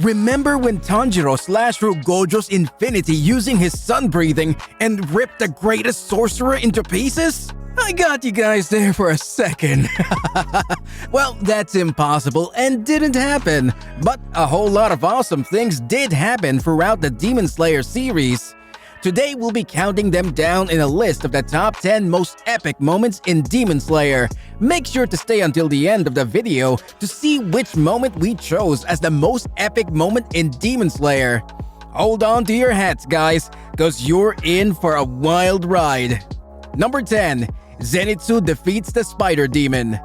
Remember when Tanjiro slashed through Gojo's infinity using his sun breathing and ripped the Greatest Sorcerer into pieces? I got you guys there for a second. Well, that's impossible and didn't happen. But a whole lot of awesome things did happen throughout the Demon Slayer series. Today, we'll be counting them down in a list of the top 10 most epic moments in Demon Slayer. Make sure to stay until the end of the video to see which moment we chose as the most epic moment in Demon Slayer. Hold on to your hats, guys, cause you're in for a wild ride. Number 10. Zenitsu defeats the Spider Demon.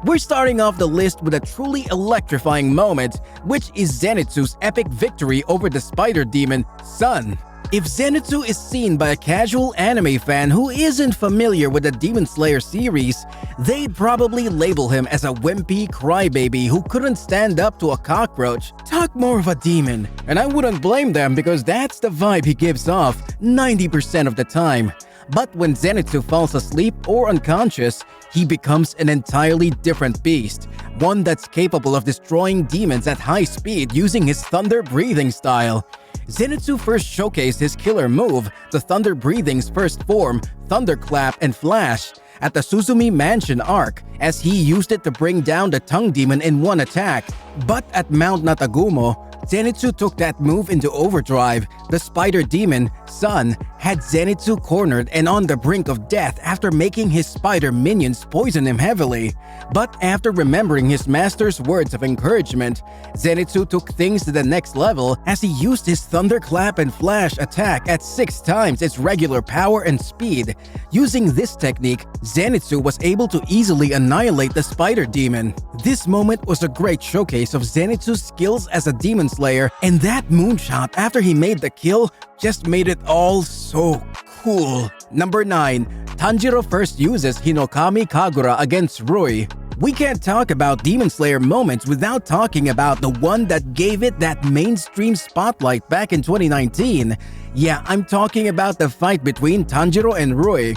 We're starting off the list with a truly electrifying moment, which is Zenitsu's epic victory over the Spider Demon, Sun. If Zenitsu is seen by a casual anime fan who isn't familiar with the Demon Slayer series, they'd probably label him as a wimpy crybaby who couldn't stand up to a cockroach. Talk more of a demon. And I wouldn't blame them because that's the vibe he gives off 90% of the time. But when Zenitsu falls asleep or unconscious, he becomes an entirely different beast, one that's capable of destroying demons at high speed using his thunder breathing style. Zenitsu first showcased his killer move, the Thunder Breathing's first form, Thunderclap and Flash, at the Suzumi Mansion arc, as he used it to bring down the Tongue Demon in one attack. But at Mount Natagumo, Zenitsu took that move into overdrive. The Spider Demon, Sun, had Zenitsu cornered and on the brink of death after making his spider minions poison him heavily. But after remembering his master's words of encouragement, Zenitsu took things to the next level as he used his Thunderclap and Flash attack at 6 times its regular power and speed. Using this technique, Zenitsu was able to easily annihilate the Spider Demon. This moment was a great showcase of Zenitsu's skills as a Demon Slayer, and that moonshot after he made the kill just made it all so cool. Number 9. Tanjiro first uses Hinokami Kagura against Rui. We can't talk about Demon Slayer moments without talking about the one that gave it that mainstream spotlight back in 2019. Yeah, I'm talking about the fight between Tanjiro and Rui.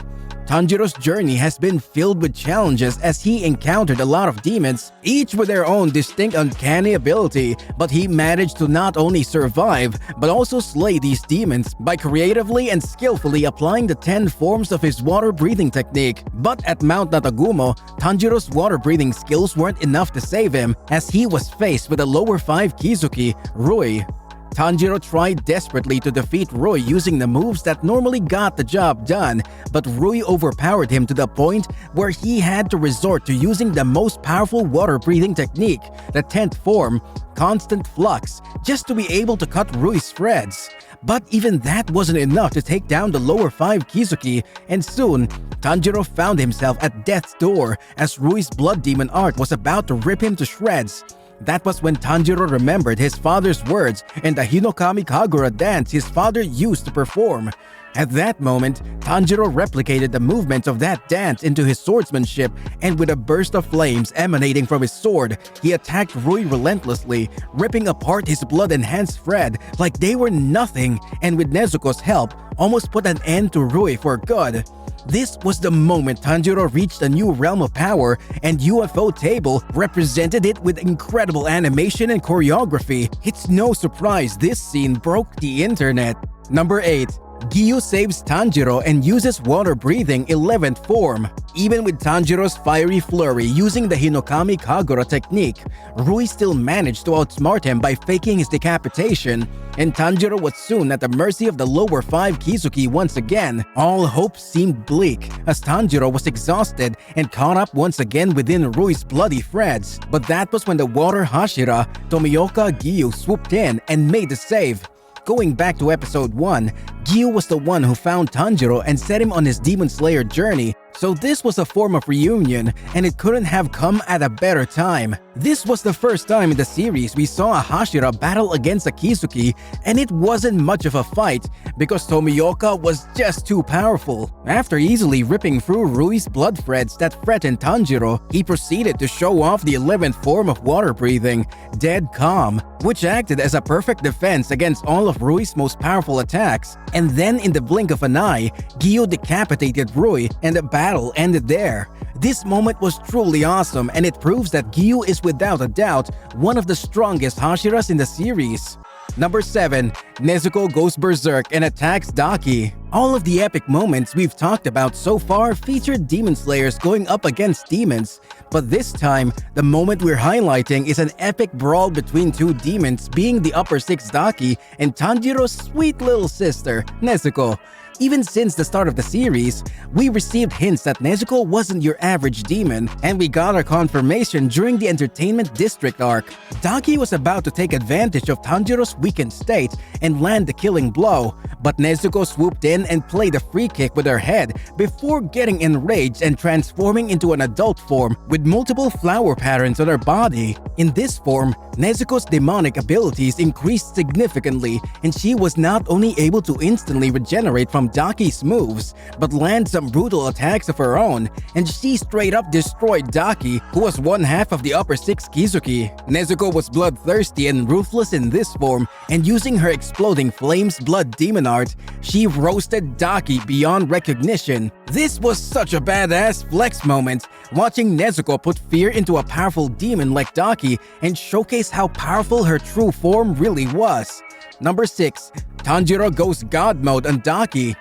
Tanjiro's journey has been filled with challenges as he encountered a lot of demons, each with their own distinct uncanny ability, but he managed to not only survive, but also slay these demons by creatively and skillfully applying the 10 forms of his water-breathing technique. But at Mount Natagumo, Tanjiro's water-breathing skills weren't enough to save him, as he was faced with a lower 5 Kizuki, Rui. Tanjiro tried desperately to defeat Rui using the moves that normally got the job done, but Rui overpowered him to the point where he had to resort to using the most powerful water-breathing technique, the 10th form, Constant Flux, just to be able to cut Rui's threads. But even that wasn't enough to take down the lower 5 Kizuki, and soon, Tanjiro found himself at death's door as Rui's Blood Demon art was about to rip him to shreds. That was when Tanjiro remembered his father's words and the Hinokami Kagura dance his father used to perform. At that moment, Tanjiro replicated the movements of that dance into his swordsmanship, and with a burst of flames emanating from his sword, he attacked Rui relentlessly, ripping apart his blood-enhanced thread like they were nothing, and with Nezuko's help, almost put an end to Rui for good. This was the moment Tanjiro reached a new realm of power, and UFO Table represented it with incredible animation and choreography. It's no surprise this scene broke the internet. Number 8. Gyu saves Tanjiro and uses water-breathing 11th form. Even with Tanjiro's fiery flurry using the Hinokami Kagura technique, Rui still managed to outsmart him by faking his decapitation, and Tanjiro was soon at the mercy of the lower 5 Kizuki once again. All hope seemed bleak as Tanjiro was exhausted and caught up once again within Rui's bloody threads. But that was when the water Hashira, Tomioka Gyu, swooped in and made the save. Going back to episode 1, Gyu was the one who found Tanjiro and set him on his Demon Slayer journey, so this was a form of reunion, and it couldn't have come at a better time. This was the first time in the series we saw a Hashira battle against a Kizuki, and it wasn't much of a fight because Tomioka was just too powerful. After easily ripping through Rui's blood threads that threatened Tanjiro, he proceeded to show off the 11th form of water breathing, Dead Calm, which acted as a perfect defense against all of Rui's most powerful attacks. And then in the blink of an eye, Gyu decapitated Rui, and the battle ended there. This moment was truly awesome, and it proves that Gyu is without a doubt one of the strongest Hashiras in the series. Number 7. Nezuko goes berserk and attacks Daki. All of the epic moments we've talked about so far featured demon slayers going up against demons, but this time, the moment we're highlighting is an epic brawl between two demons, being the Upper 6 Daki and Tanjiro's sweet little sister, Nezuko. Even since the start of the series, we received hints that Nezuko wasn't your average demon, and we got our confirmation during the Entertainment District arc. Daki was about to take advantage of Tanjiro's weakened state and land the killing blow, but Nezuko swooped in and played a free kick with her head before getting enraged and transforming into an adult form with multiple flower patterns on her body. In this form, Nezuko's demonic abilities increased significantly, and she was not only able to instantly regenerate from Daki's moves, but land some brutal attacks of her own, and she straight up destroyed Daki, who was one half of the Upper 6 Kizuki. Nezuko was bloodthirsty and ruthless in this form, and using her exploding flames blood demon art, she roasted Daki beyond recognition. This was such a badass flex moment, watching Nezuko put fear into a powerful demon like Daki and showcase how powerful her true form really was. Number 6. Tanjiro goes God mode on Daki.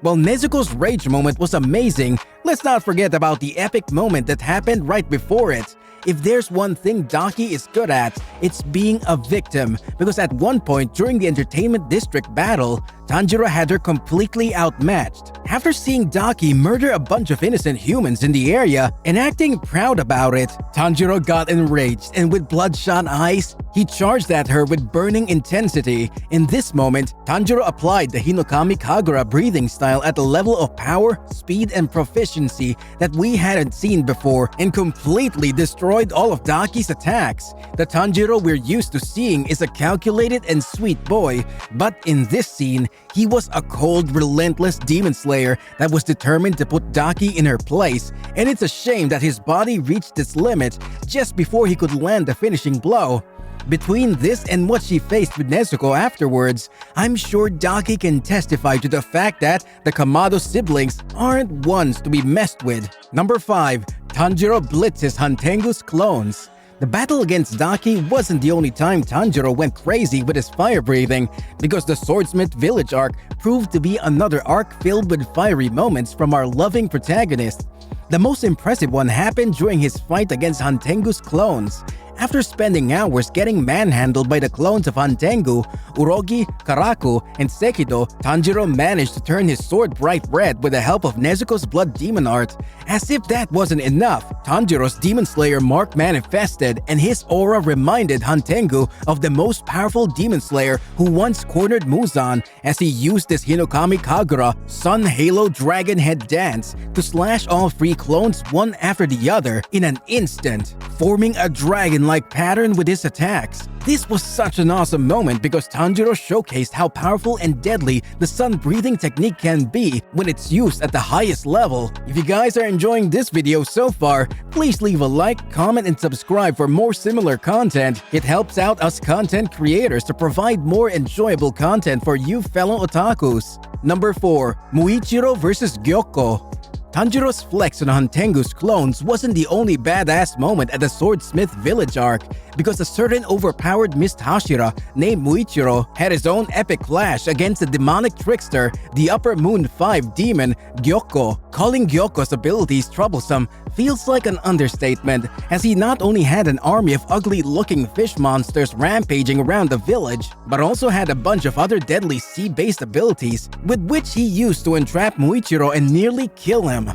While Nezuko's rage moment was amazing, let's not forget about the epic moment that happened right before it. If there's one thing Daki is good at, it's being a victim, because at one point during the Entertainment District battle, Tanjiro had her completely outmatched. After seeing Daki murder a bunch of innocent humans in the area and acting proud about it, Tanjiro got enraged, and with bloodshot eyes, he charged at her with burning intensity. In this moment, Tanjiro applied the Hinokami Kagura breathing style at a level of power, speed, and proficiency that we hadn't seen before and completely destroyed all of Daki's attacks. The Tanjiro we're used to seeing is a calculated and sweet boy, but in this scene, he was a cold, relentless demon slayer that was determined to put Daki in her place, and it's a shame that his body reached its limit just before he could land the finishing blow. Between this and what she faced with Nezuko afterwards, I'm sure Daki can testify to the fact that the Kamado siblings aren't ones to be messed with. Number 5. Tanjiro blitzes Hantengu's clones. The battle against Daki wasn't the only time Tanjiro went crazy with his fire breathing, because the Swordsmith Village arc proved to be another arc filled with fiery moments from our loving protagonist. The most impressive one happened during his fight against Hantengu's clones. After spending hours getting manhandled by the clones of Hantengu, Urogi, Karaku, and Sekido, Tanjiro managed to turn his sword bright red with the help of Nezuko's blood demon art. As if that wasn't enough, Tanjiro's demon slayer mark manifested, and his aura reminded Hantengu of the most powerful demon slayer who once cornered Muzan, as he used his Hinokami Kagura Sun Halo Dragon Head dance to slash all 3 clones one after the other in an instant, forming a dragon-like pattern with his attacks. This was such an awesome moment because Tanjiro showcased how powerful and deadly the sun-breathing technique can be when it's used at the highest level. If you guys are enjoying this video so far, please leave a like, comment, and subscribe for more similar content. It helps out us content creators to provide more enjoyable content for you fellow otakus. Number 4. Muichiro vs. Gyoko. Tanjiro's flex on Hantengu's clones wasn't the only badass moment at the Swordsmith Village arc, because a certain overpowered Mist Hashira named Muichiro had his own epic clash against the demonic trickster, the Upper Moon 5 demon, Gyoko. Calling Gyoko's abilities troublesome feels like an understatement, as he not only had an army of ugly-looking fish monsters rampaging around the village, but also had a bunch of other deadly sea-based abilities with which he used to entrap Muichiro and nearly kill him.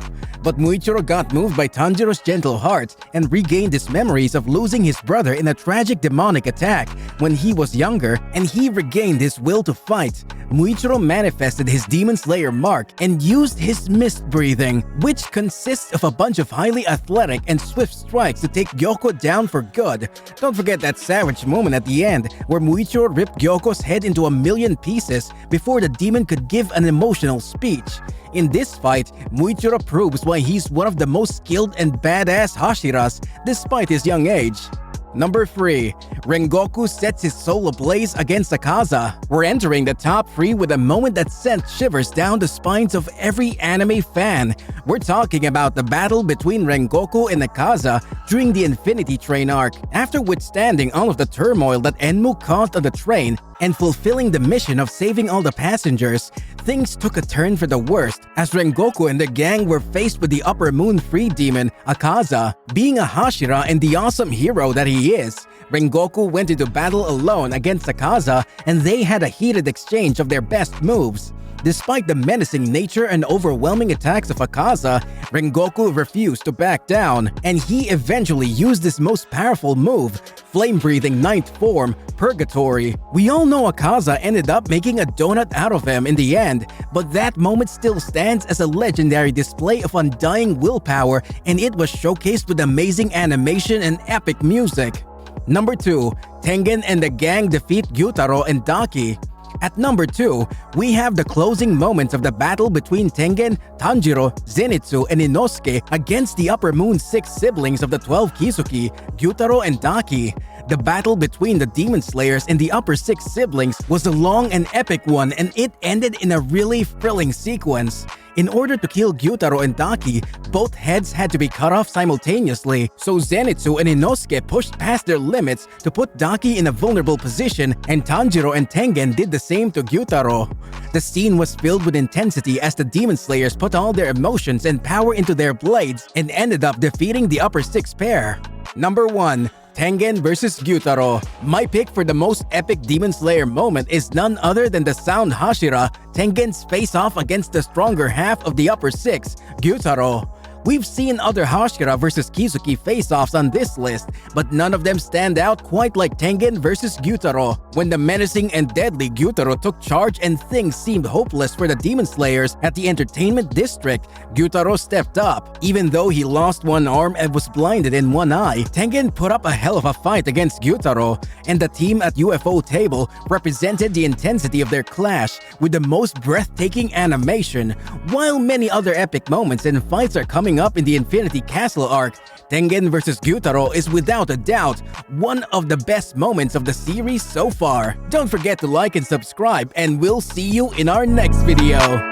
But Muichiro got moved by Tanjiro's gentle heart and regained his memories of losing his brother in a tragic demonic attack when he was younger, and he regained his will to fight. Muichiro manifested his Demon Slayer mark and used his mist breathing, which consists of a bunch of highly athletic and swift strikes to take Gyoko down for good. Don't forget that savage moment at the end where Muichiro ripped Gyoko's head into a million pieces before the demon could give an emotional speech. In this fight, Muichiro proves why he's one of the most skilled and badass Hashiras despite his young age. Number 3. Rengoku sets his soul ablaze against Akaza. We're entering the top 3 with a moment that sent shivers down the spines of every anime fan. We're talking about the battle between Rengoku and Akaza during the Infinity Train arc. After withstanding all of the turmoil that Enmu caused on the train and fulfilling the mission of saving all the passengers, things took a turn for the worst as Rengoku and the gang were faced with the Upper Moon Free Demon, Akaza. Being a Hashira and the awesome hero that he is, Rengoku went into battle alone against Akaza and they had a heated exchange of their best moves. Despite the menacing nature and overwhelming attacks of Akaza, Rengoku refused to back down, and he eventually used his most powerful move, flame-breathing ninth form, Purgatory. We all know Akaza ended up making a donut out of him in the end, but that moment still stands as a legendary display of undying willpower, and it was showcased with amazing animation and epic music. Number 2. Tengen and the gang defeat Gyutaro and Daki. At number 2, we have the closing moments of the battle between Tengen, Tanjiro, Zenitsu, and Inosuke against the Upper Moon 6 siblings of the 12 Kizuki, Gyutaro and Daki. The battle between the Demon Slayers and the Upper 6 siblings was a long and epic one, and it ended in a really thrilling sequence. In order to kill Gyutaro and Daki, both heads had to be cut off simultaneously, so Zenitsu and Inosuke pushed past their limits to put Daki in a vulnerable position, and Tanjiro and Tengen did the same to Gyutaro. The scene was filled with intensity as the Demon Slayers put all their emotions and power into their blades and ended up defeating the Upper 6 pair. Number 1. Tengen vs Gyutaro. My pick for the most epic Demon Slayer moment is none other than the Sound Hashira, Tengen's face-off against the stronger half of the Upper 6, Gyutaro. We've seen other Hashira vs Kizuki face-offs on this list, but none of them stand out quite like Tengen vs Gyutaro. When the menacing and deadly Gyutaro took charge and things seemed hopeless for the Demon Slayers at the Entertainment District, Gyutaro stepped up. Even though he lost one arm and was blinded in one eye, Tengen put up a hell of a fight against Gyutaro, and the team at UFO Table represented the intensity of their clash with the most breathtaking animation. While many other epic moments and fights are coming up in the Infinity Castle arc, Tengen vs Gyutaro is without a doubt one of the best moments of the series so far. Don't forget to like and subscribe, and we'll see you in our next video.